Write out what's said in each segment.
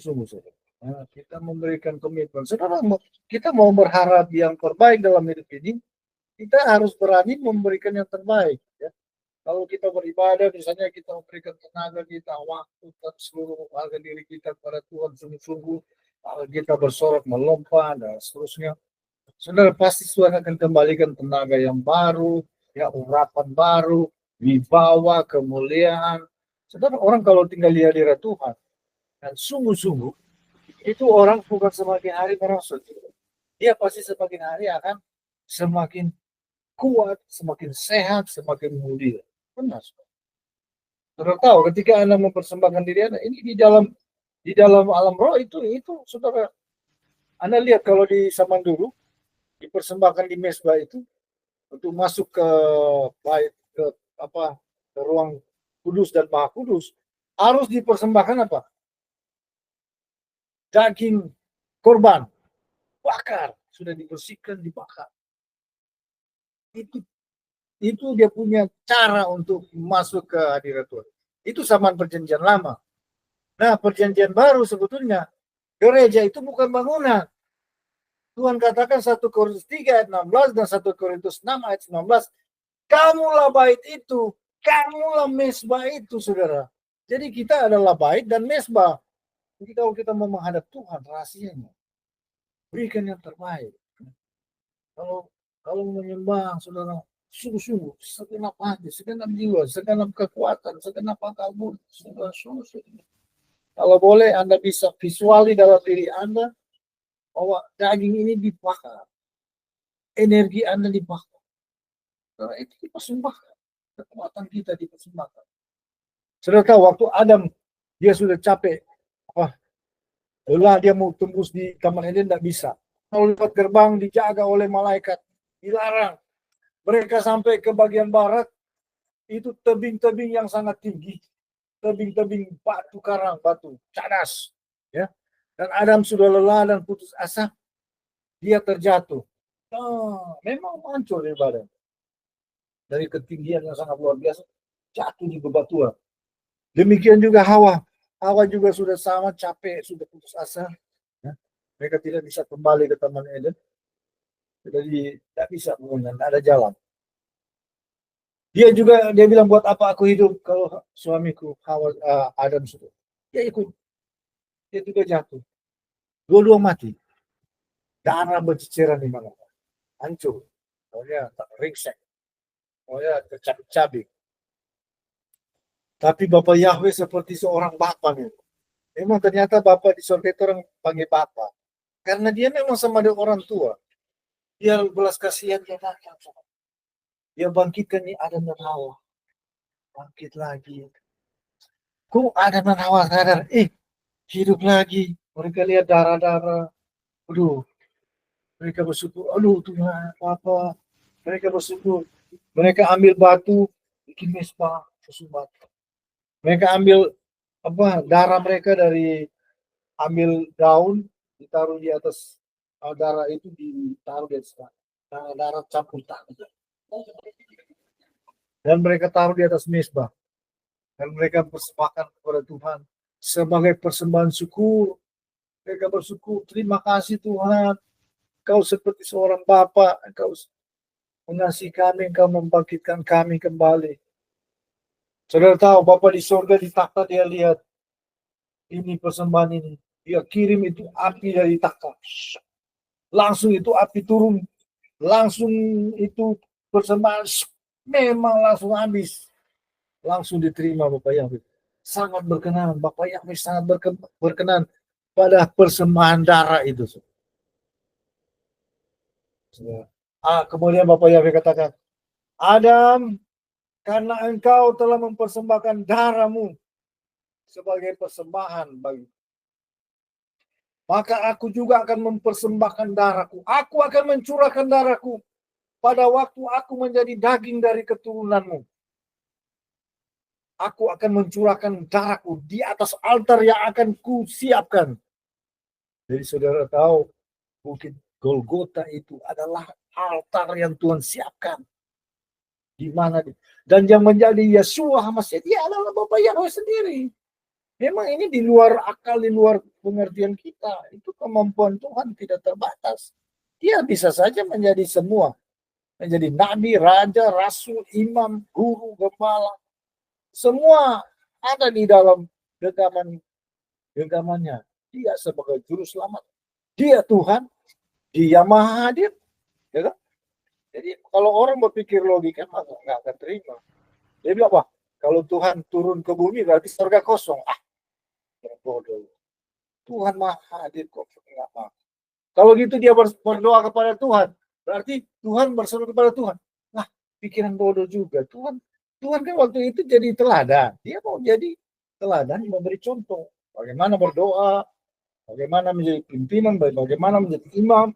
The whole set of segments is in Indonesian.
Sungguh saudara. Nah, kita memberikan komitmen. Saudara, kita mau berharap yang terbaik dalam hidup ini, kita harus berani memberikan yang terbaik. Ya. Kalau kita beribadah, misalnya kita memberikan tenaga kita, waktu, dan seluruh harga diri kita kepada Tuhan sungguh-sungguh, kalau kita bersorak melompat dan seterusnya, saudara pasti Tuhan akan kembalikan tenaga yang baru, ya urapan baru, wibawa, kemuliaan. Saudara, orang kalau tinggal di hadirat Tuhan dan sungguh-sungguh, itu orang bukan semakin hari merosot. Dia pasti semakin hari akan semakin kuat, semakin sehat, semakin mulia. Benar. Saudara tahu ketika Anda mempersembahkan diri Anda, ini di dalam alam roh itu saudara. Anda lihat kalau di zaman dulu dipersembahkan di mesbah itu untuk masuk ke bait ke apa ke ruang kudus dan maha kudus harus dipersembahkan apa? Daging korban bakar, sudah dibersihkan, dibakar. Itu dia punya cara untuk masuk ke hadirat Tuhan. Itu zaman perjanjian lama. Nah, perjanjian baru sebetulnya gereja itu bukan bangunan. Tuhan katakan 1 Korintus 3 ayat 16 dan 1 Korintus 6 ayat 19, kamulah bait itu, kamulah mesbah itu, saudara. Jadi kita adalah bait dan mesbah. Jadi kalau kita mau menghadap Tuhan, rahasianya berikan yang terbaik. Kalau menyembah, saudara, sungguh-sungguh, segenap hati, segenap jiwa, segenap kekuatan, segenap akal budi, sungguh-sungguh. Kalau boleh Anda bisa visuali dalam diri Anda bahwa daging ini dibakar, energi Anda dibakar. Saudara, itu dipersembahkan, kekuatan kita dipersembahkan. Saudara tahu waktu Adam dia sudah capek, lelah dia mau tembus di Taman Eden, tidak bisa. Kalau lewat gerbang dijaga oleh malaikat, dilarang. Mereka sampai ke bagian barat, itu tebing-tebing yang sangat tinggi, tebing-tebing batu karang, batu cadas, ya. Dan Adam sudah lelah dan putus asa, dia terjatuh. Memang hancur di badan. Dari ketinggian yang sangat luar biasa, jatuh di bebatuan. Demikian juga Hawa. Hawa juga sudah sama capek, sudah putus asa. Ya. Mereka tidak bisa kembali ke Taman Eden. Jadi tidak bisa, tidak ada jalan. Dia bilang, buat apa aku hidup kalau suamiku Hawa, Adam sudah. Dia ikut. Dia juga jatuh. Dua-dua mati. Darah berceceran di mana. Hancur. Pokoknya ringsek. Pokoknya tercabik-cabik. Tapi Bapak Yahweh seperti seorang Bapak. Memang ternyata Bapak di surga itu orang panggil Bapak. Karena dia memang sama dengan orang tua. Dia belas kasihan, dia datang. Dia bangkitkan nih Adam dan Hawa. Bangkit lagi. Kok Adam dan Hawa sadar, hidup lagi. Mereka lihat darah-darah. Aduh, mereka bersyukur. Aduh Tuhan, apa? Mereka bersyukur. Mereka ambil batu, bikin mesbah, susun batu. Mereka ambil darah mereka dari ambil daun, ditaruh di atas darah itu, ditaruh di atas darah campur tangan. Dan mereka taruh di atas mesbah. Dan mereka persembahkan kepada Tuhan sebagai persembahan syukur. Mereka bersyukur, terima kasih Tuhan. Kau seperti seorang Bapa, Engkau mengasihi kami, Engkau membangkitkan kami kembali. Saudara tahu, Bapa di surga di takhta dia lihat ini persembahan ini. Dia kirim itu api dari takhta. Langsung itu api turun. Langsung itu persembahan memang langsung habis. Langsung diterima Bapak Yahweh. Sangat berkenan. Bapak Yahweh sangat berkenan pada persembahan darah itu. Kemudian Bapak Yahweh katakan, Adam, karena engkau telah mempersembahkan darahmu sebagai persembahan bagi, maka aku juga akan mempersembahkan darahku. Aku akan mencurahkan darahku pada waktu aku menjadi daging dari keturunanmu. Aku akan mencurahkan darahku di atas altar yang akan kusiapkan. Jadi saudara tahu, Bukit Golgota itu adalah altar yang Tuhan siapkan. Di mana? Dan yang menjadi Yeshua HaMashiach, dia adalah Bapak Yahweh sendiri. Memang ini di luar akal, di luar pengertian kita. Itu kemampuan Tuhan tidak terbatas. Dia bisa saja menjadi semua. Menjadi nabi, raja, rasul, imam, guru, gembala. Semua ada di dalam genggamannya. Dia sebagai juru selamat. Dia Tuhan. Dia maha hadir. Ya kan? Jadi kalau orang berpikir logika, maka nggak akan terima. Dia bilang, wah, kalau Tuhan turun ke bumi berarti surga kosong. Bodoh. Tuhan maha hadir kok. Kalau gitu dia berdoa kepada Tuhan, berarti Tuhan berseru kepada Tuhan. Nah, pikiran bodoh juga. Tuhan kan waktu itu jadi teladan. Dia mau jadi teladan, memberi contoh. Bagaimana berdoa, bagaimana menjadi pimpinan, bagaimana menjadi imam.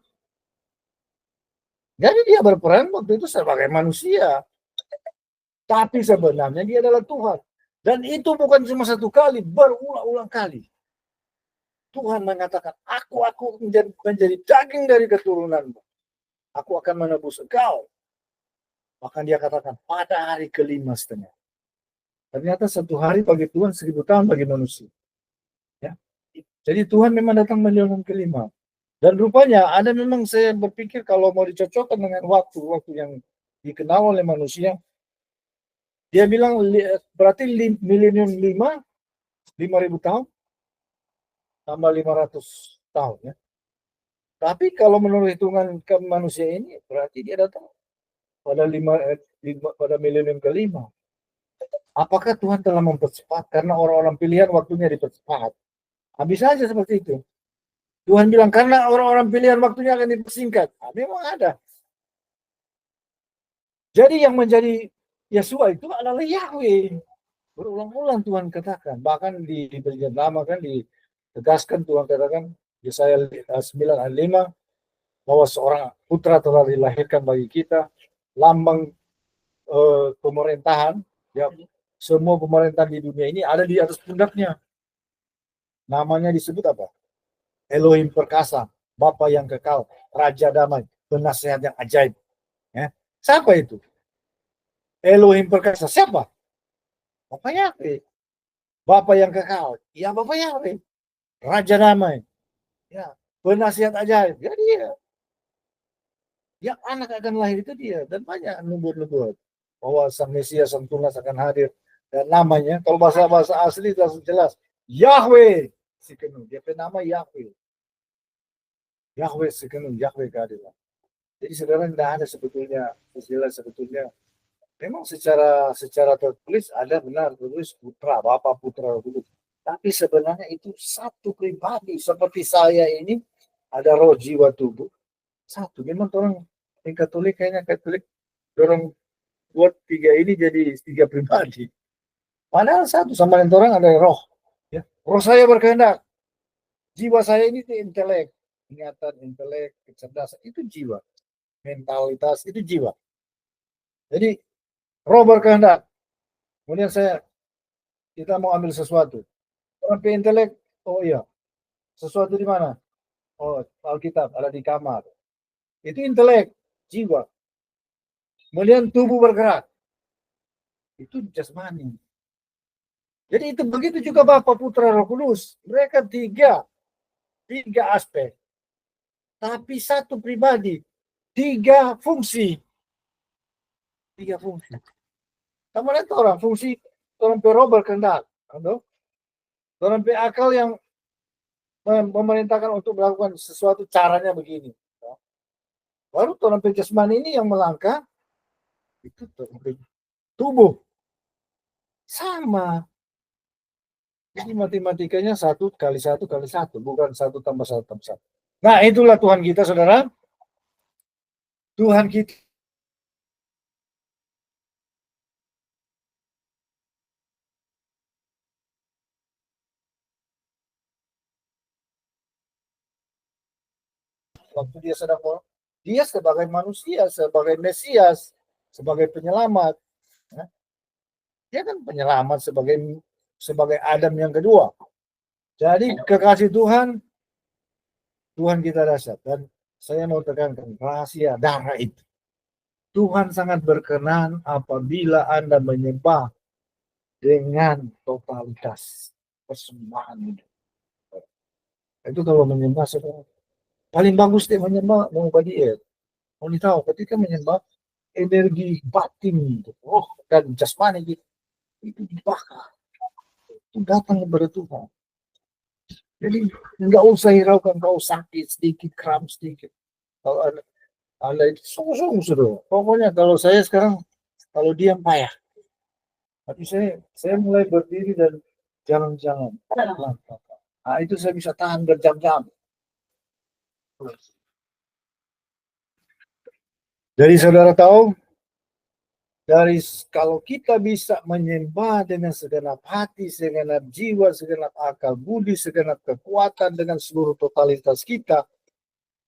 Jadi dia berperan waktu itu sebagai manusia. Tapi sebenarnya dia adalah Tuhan. Dan itu bukan cuma satu kali, berulang-ulang kali. Tuhan mengatakan, aku menjadi daging dari keturunanmu. Aku akan menebus engkau. Bahkan dia katakan, pada hari ke-5,5. Ternyata 1 hari bagi Tuhan 1.000 tahun bagi manusia. Ya. Jadi Tuhan memang datang menjelang ke-5. Dan rupanya ada memang saya berpikir kalau mau dicocokkan dengan waktu yang dikenal oleh manusia, dia bilang berarti milenium 5.000 tahun, tambah 500 tahun ya. Tapi kalau menurut hitungan ke manusia ini, berarti dia datang pada milenium ke-5. Apakah Tuhan telah mempercepat karena orang-orang pilihan waktunya dipercepat? Habis saja seperti itu. Tuhan bilang karena orang-orang pilihan waktunya akan dipersingkat. Memang ada. Jadi yang menjadi Yesua itu adalah Yahweh. Berulang-ulang Tuhan katakan. Bahkan di perjanjian lama kan ditegaskan Tuhan katakan Yesaya 9 ayat 5 bahwa seorang putra telah dilahirkan bagi kita, lambang pemerintahan, ya, semua pemerintahan di dunia ini ada di atas pundaknya. Namanya disebut apa? Elohim perkasa, Bapa yang kekal, Raja damai, penasehat yang ajaib. Ya. Siapa itu? Elohim perkasa. Siapa? Bapa Yahweh. Bapa yang kekal. Ya, Bapa Yahweh. Raja damai. Ya, penasihat ajaib. Ya, dia. Yang anak akan lahir itu dia. Dan banyak nubuat-nubuat bahwa sang Mesias, sang Tunas akan hadir. Dan namanya, kalau bahasa asli langsung jelas. Yahweh. Sikenu. Dia nama Yahweh. Yahweh Sikenu. Yahweh keadilan. Jadi saudara tidak ada sebetulnya istilah sebetulnya. Memang secara tertulis ada benar tertulis putra, Bapa, Putra, Roh Kudus. Tapi sebenarnya itu satu pribadi. Seperti saya ini ada roh, jiwa, tubuh. Satu. Memang orang yang Katolik kayaknya Katolik dorong buat 3 ini jadi 3 pribadi. Padahal satu sama dengan orang ada roh. Ya. Roh saya berkehendak. Jiwa saya ini intelek, ingatan, intelek, kecerdasan itu jiwa. Mentalitas itu jiwa. Jadi roh berkehendak. Kemudian kita mau ambil sesuatu. Orang intelek, oh iya. Sesuatu di mana? Oh, Alkitab ada di kamar. Itu intelek, jiwa. Kemudian tubuh bergerak. Itu jasmani. Jadi itu begitu juga Bapa, Putra, Roh Kudus. Mereka tiga aspek. Tapi satu pribadi. 3 fungsi. 3 fungsi. Sama itu orang fungsi orang roh berkehendak. Orang akal yang memerintahkan untuk melakukan sesuatu caranya begini. Baru orang jasmani ini yang melangkah itu tubuh sama. Jadi matematikanya 1 kali 1 kali 1, bukan 1 tambah 1 tambah 1. Nah, itulah Tuhan kita, saudara. Tuhan kita waktu dia sebagai manusia, sebagai Mesias, sebagai penyelamat. Ya. Dia kan penyelamat sebagai Adam yang kedua. Jadi kekasih Tuhan kita dasar. Dan saya mau tekankan rahasia darah itu. Tuhan sangat berkenan apabila Anda menyembah dengan totalitas. persembahan hidup. Itu kalau menyembah saudara. Paling bagus dia menyembah mau bagi mau tahu ketika menyembah energi batin roh dan jasmani gitu, itu dibakar, itu datang kepada Tuhan. Jadi nggak usah hiraukan kau sakit sedikit, kram sedikit. Kalau ada itu sungguh-sungguh sudah. Pokoknya kalau saya sekarang kalau diam payah. Tapi saya mulai berdiri dan jalan-jalan. Nah, itu saya bisa tahan berjam-jam. Jadi saudara tahu, kalau kita bisa menyembah dengan segenap hati, segenap jiwa, segenap akal budi, segenap kekuatan dengan seluruh totalitas kita,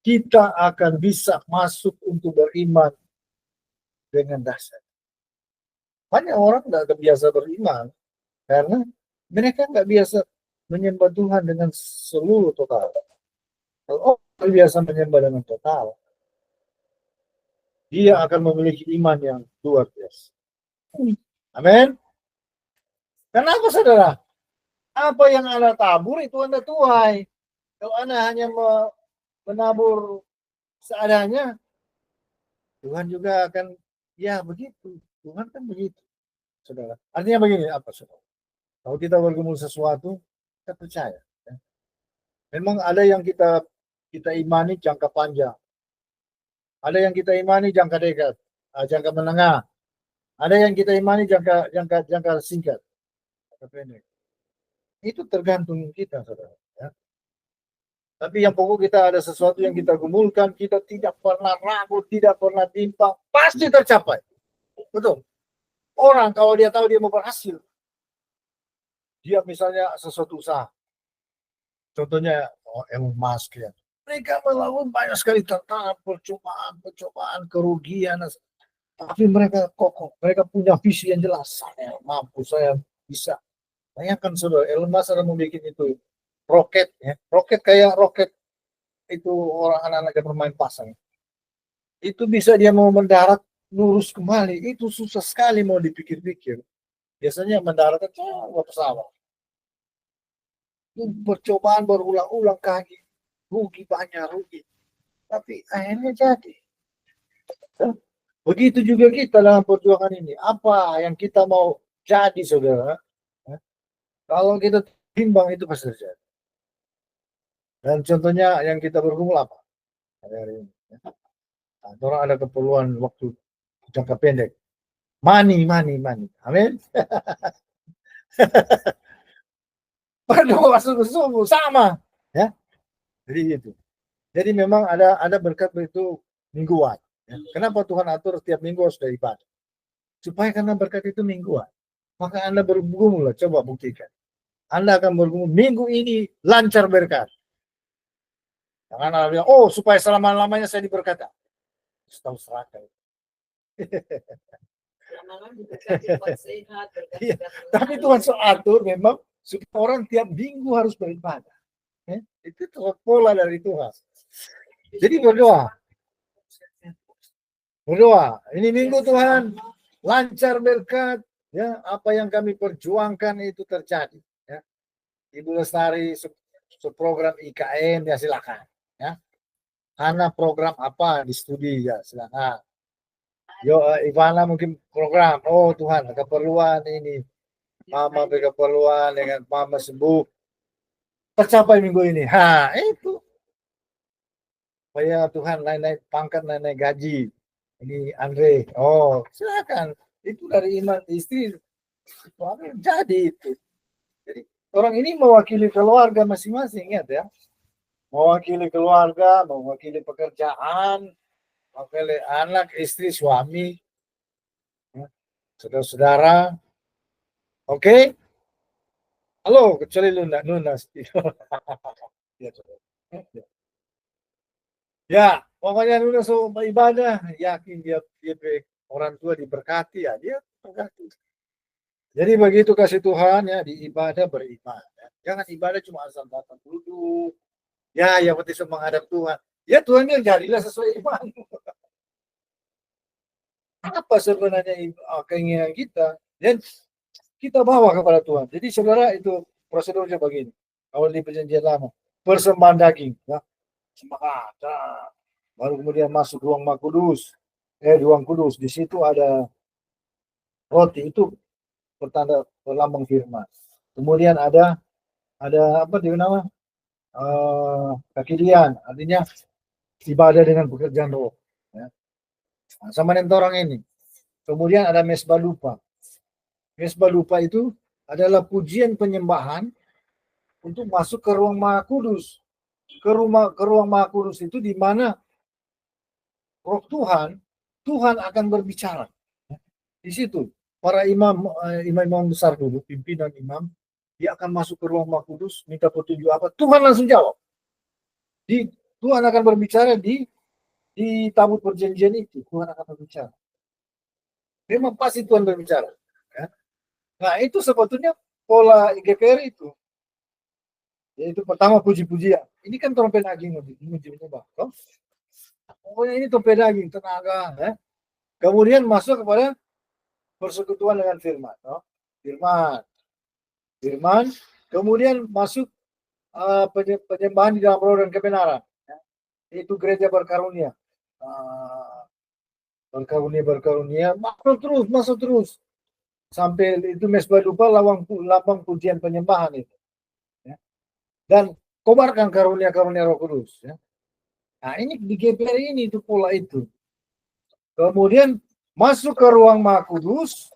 kita akan bisa masuk untuk beriman dengan dasar. Banyak orang tidak biasa beriman karena mereka nggak biasa menyembah Tuhan dengan seluruh total. Kalau orang biasa menyembah dengan total, dia akan memiliki iman yang luar biasa. Amin. Kenapa saudara? Apa yang Anda tabur itu Anda tuai. Kalau Anda hanya menabur seadanya, Tuhan juga akan ya begitu. Tuhan kan begitu, saudara. Artinya begini, apa saudara? Kalau kita bergumul sesuatu, kita percaya. Ya. Memang ada yang kita imani jangka panjang. Ada yang kita imani jangka dekat, jangka menengah. Ada yang kita imani jangka singkat, jangka pendek. Itu tergantung kita, saudara. Ya. Tapi yang pokok kita ada sesuatu yang kita gumulkan, kita tidak pernah ragu, tidak pernah timpang, pasti tercapai. Betul. Orang kalau dia tahu dia mau berhasil, dia misalnya sesuatu usaha. Contohnya Elon Musk ya. Mereka melakukan banyak sekali tantangan, percobaan, kerugian. Tapi mereka kokoh, mereka punya visi yang jelas. Saya mampu, saya bisa. Bayangkan saudara, Elon Musk ada membuat itu roket, ya. Roket kayak roket itu orang anak-anak yang bermain pasang. Itu bisa dia mau mendarat lurus kembali, itu susah sekali mau dipikir-pikir. Biasanya mendarat itu pesawat. Percobaan berulang-ulang kali, rugi banyak rugi. Tapi akhirnya jadi. Begitu juga kita dalam perjuangan ini. Apa yang kita mau jadi, saudara? Kalau kita timbang itu pasti terjadi. Dan contohnya yang kita bergumul apa? Hari ini. Nah, orang ada keperluan waktu jangka pendek. Money. Amin. Berdoa sungguh-sungguh sama. Ya. Jadi itu. Jadi memang ada berkat itu mingguan. Ya. Kenapa Tuhan atur setiap minggu harus ada ibadah? Supaya karena berkat itu mingguan. Maka Anda bergumul, coba buktikan. Anda akan bergumul, minggu ini lancar berkat. Jangan Anda bilang, oh supaya selama-lamanya saya diberkati. Tahu seraka. Ya, tapi Tuhan atur memang supaya orang tiap minggu harus beribadah. Ya, itu pola dari Tuhan. Jadi berdoa. Ini minggu Tuhan lancar berkat. Ya, apa yang kami perjuangkan itu terjadi. Ya. Ibu Lestari program IKN ya silakan. Ya. Hana program apa di studi ya silakan. Yo Ivana mungkin program. Oh Tuhan keperluan ini. Mama berkeperluan dengan mama sembuh. Tercapai minggu ini. Itu. Supaya Tuhan naik pangkat, naik gaji. Ini Andre. Oh silakan. Itu dari iman istri. Jadi itu. Jadi orang ini mewakili keluarga masing-masing ya. Mewakili keluarga, mewakili pekerjaan, mewakili anak, istri, suami, saudara-saudara. Oke? Halo, kecuali lunas. Ya, pokoknya lunas ibadah, yakin dia orang tua diberkati ya, dia berkati. Jadi begitu kasih Tuhan ya, di ibadah beribadah. Jangan ibadah cuma asal datang duduk. Ya, yang penting menghadap Tuhan. Ya Tuhan yang jadilah sesuai iman. Apa sebenarnya keinginan kita? Dan kita bawa kepada Tuhan. Jadi saudara itu prosedurnya begini. Kalau di perjanjian lama, persembahan daging, ya, baru kemudian masuk ruang Maha Kudus, ruang kudus. Di situ ada roti, itu pertanda lambang firman. Kemudian ada apa di nama kakilian, artinya ibadah dengan pekerjaan roh. Ya. Nah, sama dengan orang ini. Kemudian ada mesbah lupa. Mesbah lupa itu adalah pujian penyembahan untuk masuk ke ruang Maha Kudus. Ke ruang Maha Kudus itu di mana roh Tuhan akan berbicara. Di situ para imam besar dulu, pimpinan imam, dia akan masuk ke ruang Maha Kudus, minta petunjuk apa, Tuhan langsung jawab. Tuhan akan berbicara di tabut perjanjian itu, Tuhan akan berbicara. Memang pasti Tuhan berbicara. Ya. Nah, itu sebetulnya pola GPR itu. Yaitu pertama puji-pujian. Ini kan trompet daging, pokoknya ini trompet daging, tenaga. Ya. Kemudian masuk kepada persekutuan dengan firman. Firman. Kemudian masuk penyembahan di dalam roh dan kebenaran. Ya. Itu gereja berkarunia. Berkarunia, masuk terus. Sampai itu mesbah lupa lambang pujian penyembahan itu. Ya. Dan kobarkan karunia-karunia Roh Kudus. Ya. Nah, ini di GPR ini itu pola itu. Kemudian masuk ke ruang Maha Kudus,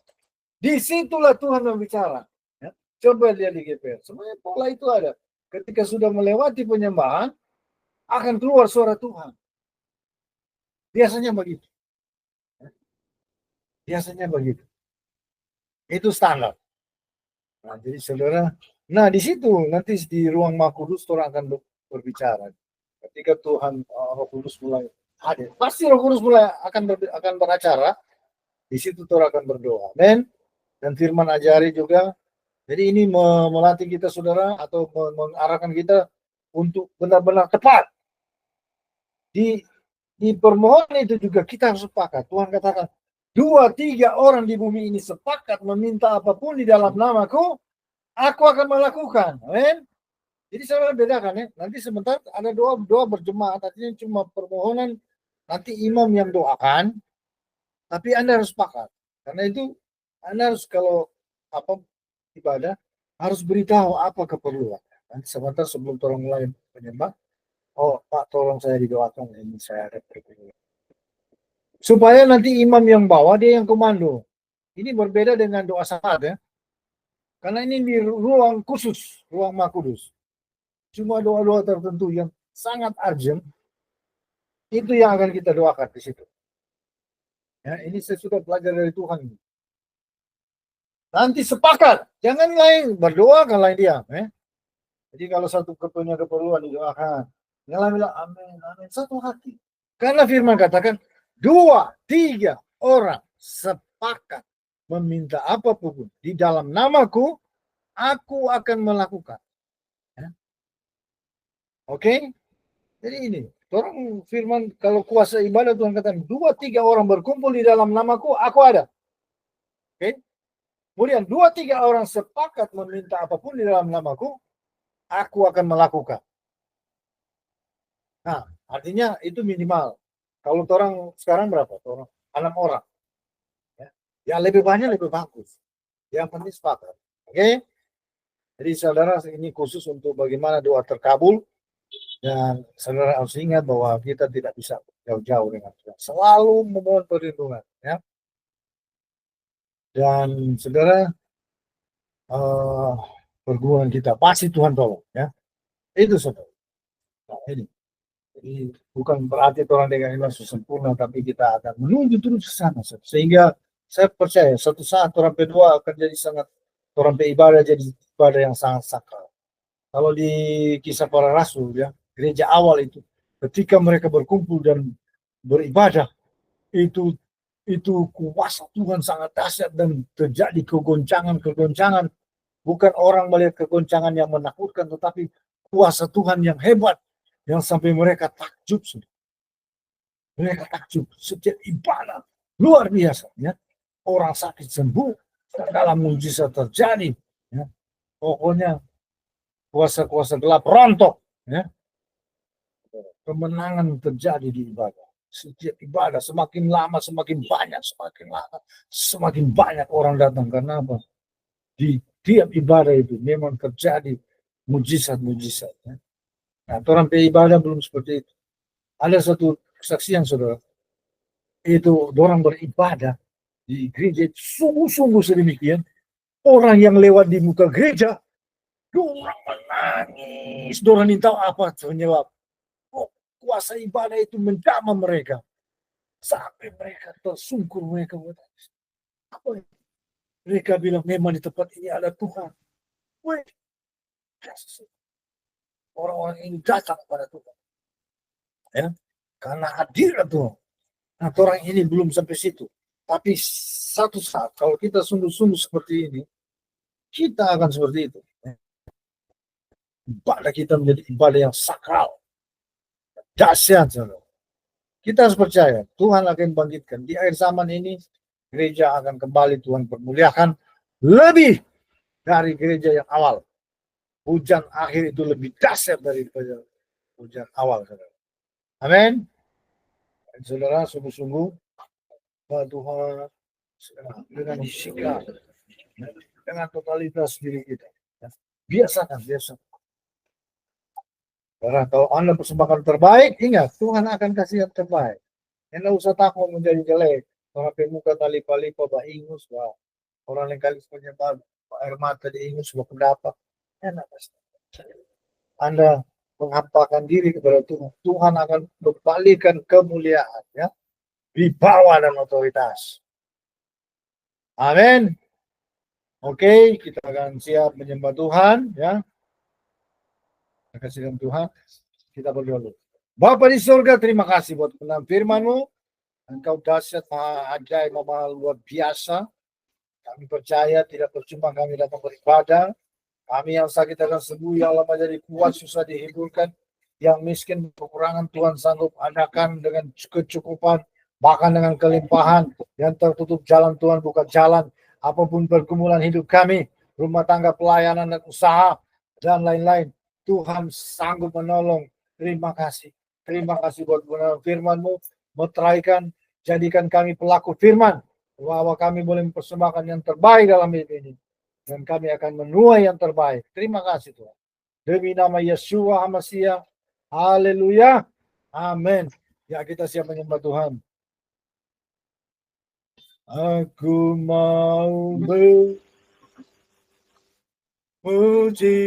disitulah Tuhan berbicara. Ya. Coba lihat di GPR, semuanya pola itu ada. Ketika sudah melewati penyembahan, akan keluar suara Tuhan. Biasanya begitu. Itu standar. Nah, jadi saudara, di situ nanti di ruang Maha Kudus Tuhan akan berbicara. Ketika Tuhan Roh Kudus mulai hadir, pasti Roh Kudus mulai akan beracara. Di situ Tuhan akan berdoa. Amin. Dan firman ajari juga. Jadi ini melatih kita saudara atau mengarahkan kita untuk benar-benar tepat. Di permohonan itu juga kita harus sepakat. Tuhan katakan, 2-3 orang di bumi ini sepakat meminta apapun di dalam namaku, aku akan melakukan. Amin. Jadi saya bedakan ya. Nanti sebentar ada doa berjemaat, artinya cuma permohonan. Nanti imam yang doakan, tapi Anda harus sepakat. Karena itu Anda harus kalau apa ibadah harus beritahu apa keperluan. Nanti sebentar sebelum orang mulai penyembah, oh Pak tolong saya didoakan, ini saya ada keperluan. Supaya nanti imam yang bawa, dia yang komando. Ini berbeda dengan doa saat ya. Karena ini di ruang khusus, ruang Maha Kudus. Cuma doa-doa tertentu yang sangat urgent, itu yang akan kita doakan di situ. Ya, ini saya sudah belajar dari Tuhan. Nanti sepakat, jangan lain berdoa, kan lain diam. Jadi kalau satu keperluan didoakan, yang lain bilang amin, satu hati. Karena firman katakan, 2-3 orang sepakat meminta apapun di dalam namaku, aku akan melakukan. Ya. Oke? Jadi ini, orang firman kalau kuasa ibadah Tuhan katakan 2-3 orang berkumpul di dalam namaku, aku ada. Oke? Kemudian 2-3 orang sepakat meminta apapun di dalam namaku, aku akan melakukan. Nah, artinya itu minimal. Kalau orang sekarang berapa? 6 orang. Ya, lebih banyak lebih bagus. Yang penting sepakat. Oke? Jadi saudara, ini khusus untuk bagaimana doa terkabul. Dan saudara harus ingat bahwa kita tidak bisa jauh-jauh dengan Tuhan. Selalu memohon perlindungan. Ya. Dan saudara, pergumulan kita pasti Tuhan tolong. Ya. Itu saudara. Nah, ini. Jadi bukan berarti orang dengan iman sempurna, tapi kita akan menuju terus ke sana. Sehingga saya percaya suatu saat orang kedua akan jadi orang ibadah jadi ibadah yang sangat sakral. Kalau di kisah para rasul ya, gereja awal itu, ketika mereka berkumpul dan beribadah, itu kuasa Tuhan sangat dahsyat dan terjadi kegoncangan. Bukan orang melihat kegoncangan yang menakutkan, tetapi kuasa Tuhan yang hebat. Yang sampai mereka takjub. Mereka takjub. Setiap ibadah luar biasa. Ya. Orang sakit sembuh. Segala mujizat terjadi. Ya. Pokoknya kuasa-kuasa gelap rontok, ya. Kemenangan terjadi di ibadah. Setiap ibadah semakin lama semakin banyak orang datang. Karena apa? Di tiap ibadah itu memang terjadi mujizat-mujizat. Ya. Nah, orang ibadah belum seperti itu. Ada satu kesaksian, saudara. Itu orang beribadah di gereja sungguh-sungguh sedemikian. Orang yang lewat di muka gereja, orang menangis. Orang minta apa penyebab? Kuasa ibadah itu menjamah mereka. Sampai mereka tersungkur, mereka menangis. Apa itu? Mereka bilang memang di tempat ini ada Tuhan. Wih, orang-orang ini datang kepada Tuhan. Ya, karena hadir Tuhan. Nah, orang ini belum sampai situ. Tapi satu saat kalau kita sungguh-sungguh seperti ini, kita akan seperti itu. Ibadah kita menjadi ibadah yang sakral. Dahsyat, saudara. Kita harus percaya Tuhan akan bangkitkan. Di akhir zaman ini, gereja akan kembali Tuhan permuliakan lebih dari gereja yang awal. Hujan akhir itu lebih dahsyat daripada hujan awal, saudara. Amin. Saudara, sungguh-sungguh Tuhan dengan sikap, dengan totalitas diri kita. Biasakan. Karena kalau Anda persembahkan terbaik, ingat Tuhan akan kasih yang terbaik. Anda usah takut menjadi jelek. Orang pemuka tali palipa ingus, orang yang kali penyebab air mata diingus, pendapat. Enak pasti. Anda menghampakan diri kepada Tuhan. Tuhan akan kembalikan kemuliaan, ya, di bawah dan otoritas. Amin. Oke, kita akan siap menyembah Tuhan, ya. Kasih Tuhan, kita berdoa dulu. Bapa di surga, terima kasih buat firman-Mu. Engkau dahsyat, maha ajaib, maha luar biasa. Kami percaya tidak percuma kami datang beribadah. Kami yang sakit akan sembuh, ya Allah menjadi kuat, susah dihiburkan. Yang miskin kekurangan Tuhan sanggup adakan dengan kecukupan, bahkan dengan kelimpahan. Yang tertutup jalan Tuhan buka jalan. Apapun pergumulan hidup kami, rumah tangga, pelayanan dan usaha, dan lain-lain. Tuhan sanggup menolong. Terima kasih. Terima kasih buat firman-Mu. Meteraikan, jadikan kami pelaku firman. Bahwa kami boleh mempersembahkan yang terbaik dalam hidup ini. Dan kami akan menuai yang terbaik. Terima kasih Tuhan. Demi nama Yeshua HaMashiach. Haleluya. Amin. Ya, kita siap menyembah Tuhan. Aku mau memuji